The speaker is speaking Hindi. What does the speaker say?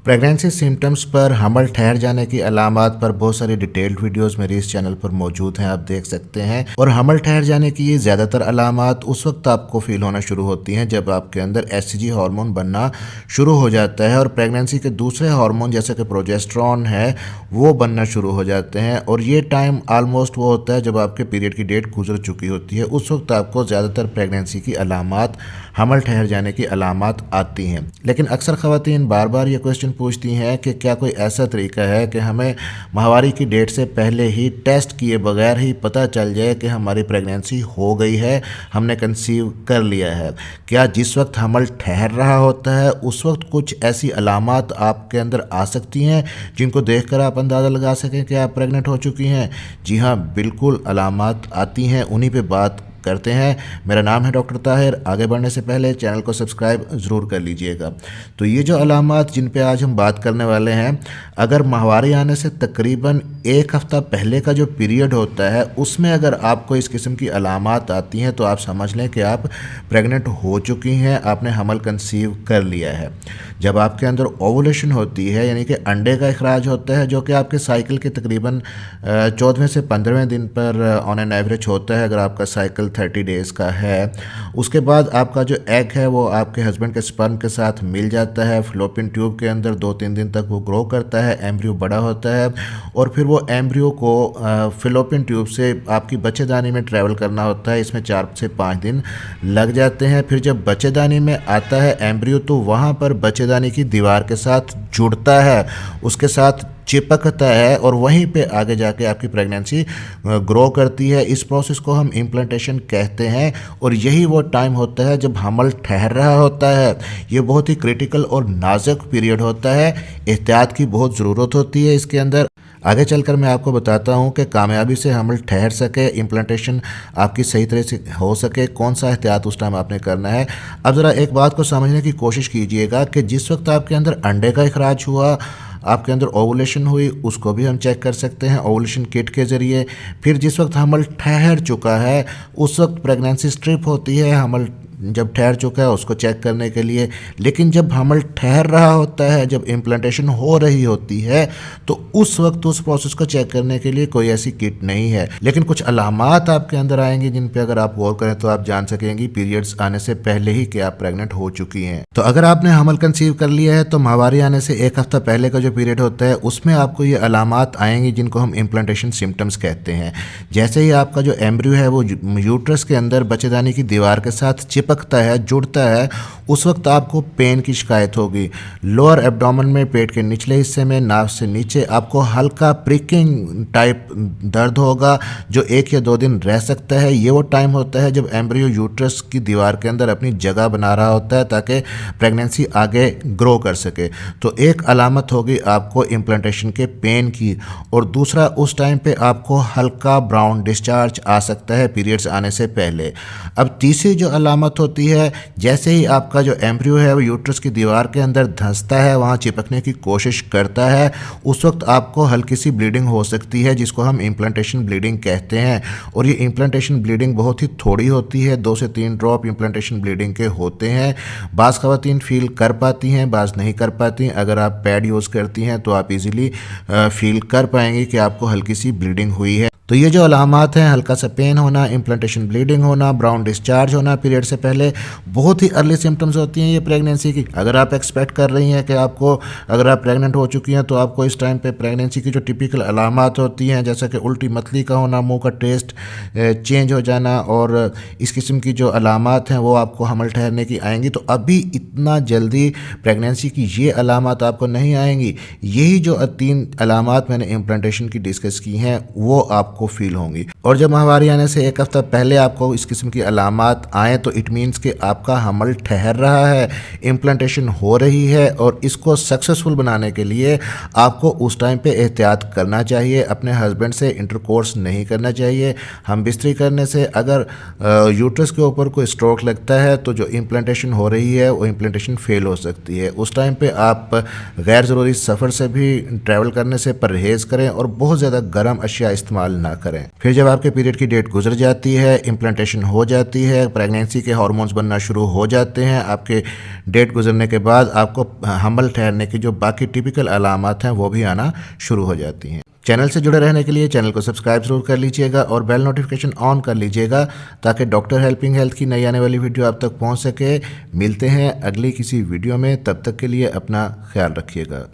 प्रेगनेंसी सिम्टम्स पर हमल ठहर जाने की अलामात पर बहुत सारी डिटेल्ड वीडियोस मेरे इस चैनल पर मौजूद हैं, आप देख सकते हैं। और हमल ठहर जाने की ये ज़्यादातर अलामात उस वक्त आपको फील होना शुरू होती हैं जब आपके अंदर एचसीजी हार्मोन बनना शुरू हो जाता है और प्रेगनेंसी के दूसरे हार्मोन जैसे कि प्रोजेस्टेरॉन है वो बनना शुरू हो जाते हैं। और ये टाइम आलमोस्ट वो होता है जब आपके पीरियड की डेट गुजर चुकी होती है। उस वक्त आपको ज़्यादातर प्रेगनेंसी की अलामात, हमल ठहर जाने की अलामात आती हैं। लेकिन अक्सर ख़वातीन बार बार ये क्वेश्चन पूछती हैं कि क्या कोई ऐसा तरीका है कि हमें माहवारी की डेट से पहले ही टेस्ट किए बगैर ही पता चल जाए कि हमारी प्रेगनेंसी हो गई है, हमने कंसीव कर लिया है। क्या जिस वक्त हमल ठहर रहा होता है उस वक्त कुछ ऐसी अलामात आपके अंदर आ सकती हैं जिनको देखकर आप अंदाज़ा लगा सकें कि आप प्रेग्नेंट हो चुकी हैं? जी हाँ, बिल्कुल अलामात आती हैं, उन्हीं पे बात करते हैं। मेरा नाम है डॉक्टर ताहिर। आगे बढ़ने से पहले चैनल को सब्सक्राइब ज़रूर कर लीजिएगा। तो ये जो अलामात जिन पे आज हम बात करने वाले हैं, अगर माहवारी आने से तकरीबन एक हफ़्ता पहले का जो पीरियड होता है उसमें अगर आपको इस किस्म की अलामात आती हैं तो आप समझ लें कि आप प्रेग्नेंट हो चुकी हैं, आपने हमल कंसीव कर लिया है। जब आपके अंदर ओवुलेशन होती है यानी कि अंडे का इखराज होता है जो कि आपके साइकिल के तकरीबन 14वें से 15वें दिन पर ऑन एन एवरेज होता है, अगर आपका साइकिल 30 डेज़ का है। उसके बाद आपका जो एग है वो आपके हस्बैंड के स्पर्म के साथ मिल जाता है, फ्लोपियन ट्यूब के अंदर 2-3 दिन तक वो ग्रो करता है, एम्ब्रियो बड़ा होता है और फिर वो एम्ब्रियो को फ्लोपियन ट्यूब से आपकी बच्चेदानी में ट्रैवल करना होता है। इसमें 4 से 5 दिन लग जाते हैं। फिर जब बच्चेदानी में आता है एम्ब्रियो तो वहाँ पर बच्चेदानी की दीवार के साथ जुड़ता है, उसके साथ चिपकता है और वहीं पे आगे जाके आपकी प्रेगनेंसी ग्रो करती है। इस प्रोसेस को हम इम्प्लांटेशन कहते हैं और यही वो टाइम होता है जब हमल ठहर रहा होता है। ये बहुत ही क्रिटिकल और नाजुक पीरियड होता है, एहतियात की बहुत ज़रूरत होती है इसके अंदर। आगे चलकर मैं आपको बताता हूँ कि कामयाबी से हमल ठहर सके, इम्प्लांटेशन आपकी सही तरह से हो सके, कौन सा एहतियात उस टाइम आपने करना है। अब ज़रा एक बात को समझने की कोशिश कीजिएगा कि जिस वक्त आपके अंदर अंडे का इखराज हुआ, आपके अंदर ओवुलेशन हुई, उसको भी हम चेक कर सकते हैं ओवुलेशन किट के ज़रिए। फिर जिस वक्त हमल ठहर चुका है उस वक्त प्रेगनेंसी स्ट्रिप होती है, हमल जब ठहर चुका है उसको चेक करने के लिए। लेकिन जब हमल ठहर रहा होता है, जब इम्प्लांटेशन हो रही होती है, तो उस वक्त उस प्रोसेस को चेक करने के लिए कोई ऐसी किट नहीं है। लेकिन कुछ अलामात आपके अंदर आएंगी जिन पे अगर आप गौर करें तो आप जान सकेंगी पीरियड्स आने से पहले ही कि आप प्रेग्नेंट हो चुकी हैं। तो अगर आपने हमल कंसीव कर लिया है तो माहवारी आने से एक हफ्ता पहले का जो पीरियड होता है उसमें आपको ये अलामात आएंगी जिनको हम इम्प्लांटेशन सिम्टम्स कहते हैं। जैसे ही आपका जो एम्ब्रियो है वो यूट्रस के अंदर बच्चेदानी की दीवार के साथ चिपकता है, जुड़ता है, उस वक्त आपको पेन की शिकायत होगी। लोअर एब्डोमेन में, पेट के निचले हिस्से में, नाभ से नीचे आपको हल्का प्रिकिंग टाइप दर्द होगा जो 1 या 2 दिन रह सकता है। ये वो टाइम होता है जब एम्ब्रियो यूट्रस की दीवार के अंदर अपनी जगह बना रहा होता है ताकि प्रेगनेंसी आगे ग्रो कर सके। तो एक अलामत होगी आपको इम्प्लांटेशन के पेन की, और दूसरा उस टाइम पे आपको हल्का ब्राउन डिस्चार्ज आ सकता है पीरियड्स आने से पहले। अब तीसरी जो अलामत होती है, जैसे ही आपका जो एम्ब्रियो है वो यूट्रस की दीवार के अंदर धंसता है, वहाँ चिपकने की कोशिश करता है, उस वक्त आपको हल्की सी ब्लीडिंग हो सकती है जिसको हम इम्प्लांटेशन ब्लीडिंग कहते हैं। और ये इम्प्लांटेशन ब्लीडिंग बहुत ही थोड़ी होती है, 2 से 3 ड्रॉप इम्प्लांटेशन ब्लीडिंग के होते हैं। बाज़ ख़वातीन फील कर पाती हैं, बाज़ नहीं कर पाती। अगर आप पैड यूज़ करती हैं तो आप इजीली फील कर पाएंगी कि आपको हल्की सी ब्लीडिंग हुई है। तो ये जो अलामात हैं, हल्का सा पेन होना, इम्प्लांटेशन ब्लीडिंग होना, ब्राउन डिस्चार्ज होना पीरियड से पहले, बहुत ही अर्ली सिम्टम्स होती हैं ये प्रेगनेंसी की। अगर आप एक्सपेक्ट कर रही हैं कि आपको, अगर आप प्रेग्नेंट हो चुकी हैं तो आपको इस टाइम पे प्रेगनेंसी की जो टिपिकल अलामात होती हैं जैसा कि उल्टी मतली का होना, मुंह का टेस्ट चेंज हो जाना और इस किस्म की जो अलामात हैं वो आपको हमल ठहरने की आएंगी, तो अभी इतना जल्दी प्रेगनेंसी की ये अलामात आपको नहीं आएंगी। यही जो 3 अलामात मैंने इम्प्लांटेशन की डिस्कस की हैं वो आपको फील होंगी। और जब माहवारी आने से एक हफ्ता पहले आपको इस किस्म की अलामात आए तो इट मीन्स कि आपका हमल ठहर रहा है, इम्प्लांटेशन हो रही है। और इसको सक्सेसफुल बनाने के लिए आपको उस टाइम पे एहतियात करना चाहिए, अपने हस्बैंड से इंटरकोर्स नहीं करना चाहिए। हम बिस्तरी करने से अगर यूट्रस के ऊपर कोई स्ट्रोक लगता है तो जो इम्प्लांटेशन हो रही है वो इम्प्लांटेशन फेल हो सकती है। उस टाइम पे आप गैर ज़रूरी सफ़र से भी ट्रैवल करने से परहेज़ करें और बहुत ज़्यादा गर्म अशिया इस्तेमाल ना ना करें। फिर जब आपके पीरियड की डेट गुजर जाती है, इम्प्लांटेशन हो जाती है, प्रेगनेंसी के हार्मोन्स बनना शुरू हो जाते हैं, आपके डेट गुजरने के बाद आपको हमल ठहरने की जो बाकी टिपिकल अलामात हैं वो भी आना शुरू हो जाती हैं। चैनल से जुड़े रहने के लिए चैनल को सब्सक्राइब जरूर कर लीजिएगा और बेल नोटिफिकेशन ऑन कर लीजिएगा ताकि डॉक्टर हेल्पिंग हेल्थ की नई आने वाली वीडियो आप तक पहुंच सके। मिलते हैं अगली किसी वीडियो में, तब तक के लिए अपना ख्याल रखिएगा।